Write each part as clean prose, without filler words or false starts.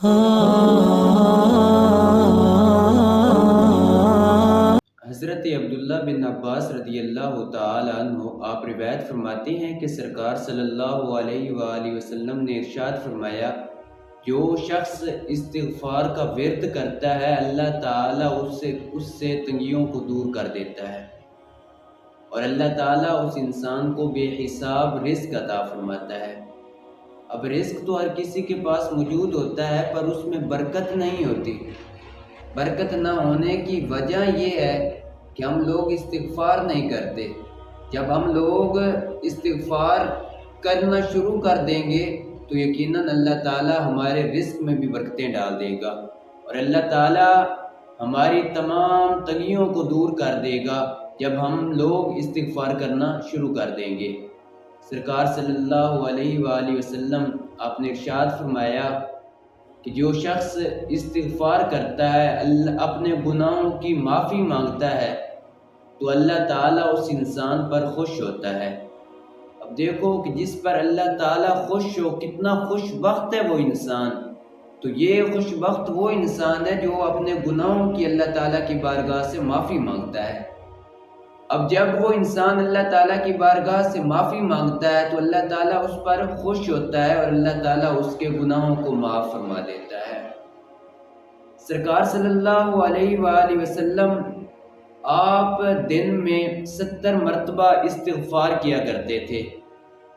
حضرت عبداللہ بن عباس رضی اللہ تعالی عنہ آپ روایت فرماتے ہیں کہ سرکار صلی اللہ علیہ وآلہ وسلم نے ارشاد فرمایا، جو شخص استغفار کا ورد کرتا ہے اللہ تعالیٰ اس سے تنگیوں کو دور کر دیتا ہے، اور اللہ تعالیٰ اس انسان کو بے حساب رزق عطا فرماتا ہے۔ اب رزق تو ہر کسی کے پاس موجود ہوتا ہے، پر اس میں برکت نہیں ہوتی۔ برکت نہ ہونے کی وجہ یہ ہے کہ ہم لوگ استغفار نہیں کرتے۔ جب ہم لوگ استغفار کرنا شروع کر دیں گے تو یقیناً اللہ تعالیٰ ہمارے رزق میں بھی برکتیں ڈال دے گا، اور اللہ تعالیٰ ہماری تمام تنگیوں کو دور کر دے گا جب ہم لوگ استغفار کرنا شروع کر دیں گے۔ سرکار صلی اللہ علیہ وآلہ وسلم آپ نے ارشاد فرمایا کہ جو شخص استغفار کرتا ہے، اپنے گناہوں کی معافی مانگتا ہے، تو اللہ تعالیٰ اس انسان پر خوش ہوتا ہے۔ اب دیکھو کہ جس پر اللہ تعالیٰ خوش ہو، کتنا خوش بخت ہے وہ انسان۔ تو یہ خوش بخت وہ انسان ہے جو اپنے گناہوں کی اللہ تعالیٰ کی بارگاہ سے معافی مانگتا ہے۔ اب جب وہ انسان اللہ تعالیٰ کی بارگاہ سے معافی مانگتا ہے تو اللہ تعالیٰ اس پر خوش ہوتا ہے، اور اللہ تعالیٰ اس کے گناہوں کو معاف فرما دیتا ہے۔ سرکار صلی اللہ علیہ وآلہ وسلم آپ دن میں 70 مرتبہ استغفار کیا کرتے تھے۔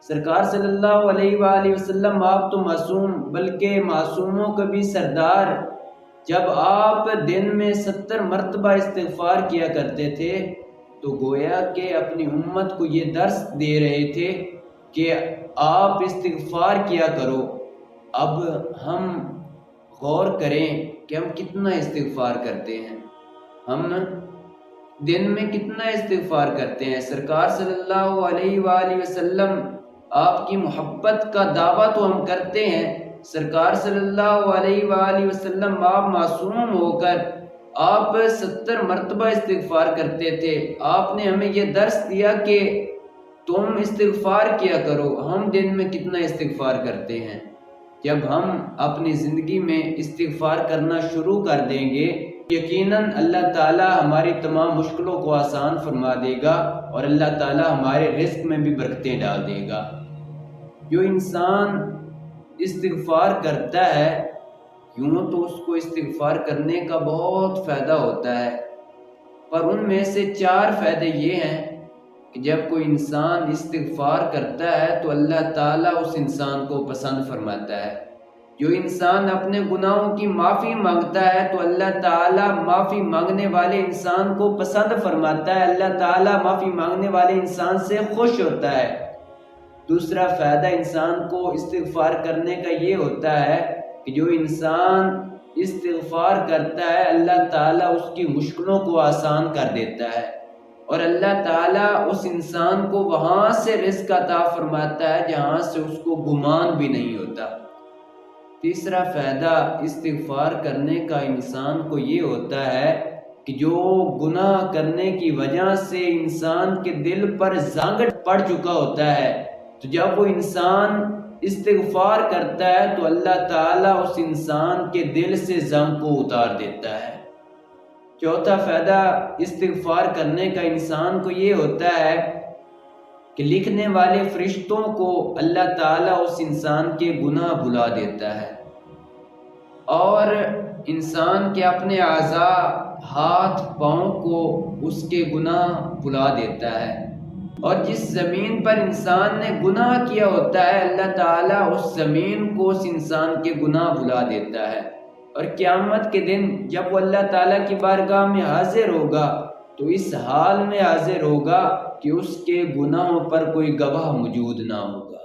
سرکار صلی اللہ علیہ وآلہ وسلم آپ تو معصوم، بلکہ معصوموں کا بھی سردار، جب آپ دن میں 70 مرتبہ استغفار کیا کرتے تھے تو گویا کہ اپنی امت کو یہ درس دے رہے تھے کہ آپ استغفار کیا کرو۔ اب ہم غور کریں کہ ہم کتنا استغفار کرتے ہیں، ہم دن میں کتنا استغفار کرتے ہیں۔ سرکار صلی اللہ علیہ وآلہ وسلم آپ کی محبت کا دعویٰ تو ہم کرتے ہیں، سرکار صلی اللہ علیہ وآلہ وسلم آپ معصوم ہو کر آپ 70 مرتبہ استغفار کرتے تھے۔ آپ نے ہمیں یہ درس دیا کہ تم استغفار کیا کرو۔ ہم دن میں کتنا استغفار کرتے ہیں؟ جب ہم اپنی زندگی میں استغفار کرنا شروع کر دیں گے، یقیناً اللہ تعالیٰ ہماری تمام مشکلوں کو آسان فرما دے گا، اور اللہ تعالیٰ ہمارے رزق میں بھی برکتیں ڈال دے گا۔ جو انسان استغفار کرتا ہے، یوں تو اس کو استغفار کرنے کا بہت فائدہ ہوتا ہے، پر ان میں سے 4 فائدے یہ ہیں کہ جب کوئی انسان استغفار کرتا ہے تو اللہ تعالیٰ اس انسان کو پسند فرماتا ہے۔ جو انسان اپنے گناہوں کی معافی مانگتا ہے تو اللہ تعالیٰ معافی مانگنے والے انسان کو پسند فرماتا ہے، اللہ تعالیٰ معافی مانگنے والے انسان سے خوش ہوتا ہے۔ دوسرا فائدہ انسان کو استغفار کرنے کا یہ ہوتا ہے کہ جو انسان استغفار کرتا ہے اللہ تعالیٰ اس کی مشکلوں کو آسان کر دیتا ہے، اور اللہ تعالیٰ اس انسان کو وہاں سے رزق عطا فرماتا ہے جہاں سے اس کو گمان بھی نہیں ہوتا۔ تیسرا فائدہ استغفار کرنے کا انسان کو یہ ہوتا ہے کہ جو گناہ کرنے کی وجہ سے انسان کے دل پر زنگ پڑ چکا ہوتا ہے، تو جب وہ انسان استغفار کرتا ہے تو اللہ تعالیٰ اس انسان کے دل سے زنگ کو اتار دیتا ہے۔ چوتھا فائدہ استغفار کرنے کا انسان کو یہ ہوتا ہے کہ لکھنے والے فرشتوں کو اللہ تعالیٰ اس انسان کے گناہ بھلا دیتا ہے، اور انسان کے اپنے اعضاء، ہاتھ پاؤں کو اس کے گناہ بھلا دیتا ہے، اور جس زمین پر انسان نے گناہ کیا ہوتا ہے اللہ تعالیٰ اس زمین کو اس انسان کے گناہ بھلا دیتا ہے، اور قیامت کے دن جب وہ اللہ تعالیٰ کی بارگاہ میں حاضر ہوگا تو اس حال میں حاضر ہوگا کہ اس کے گناہوں پر کوئی گواہ موجود نہ ہوگا۔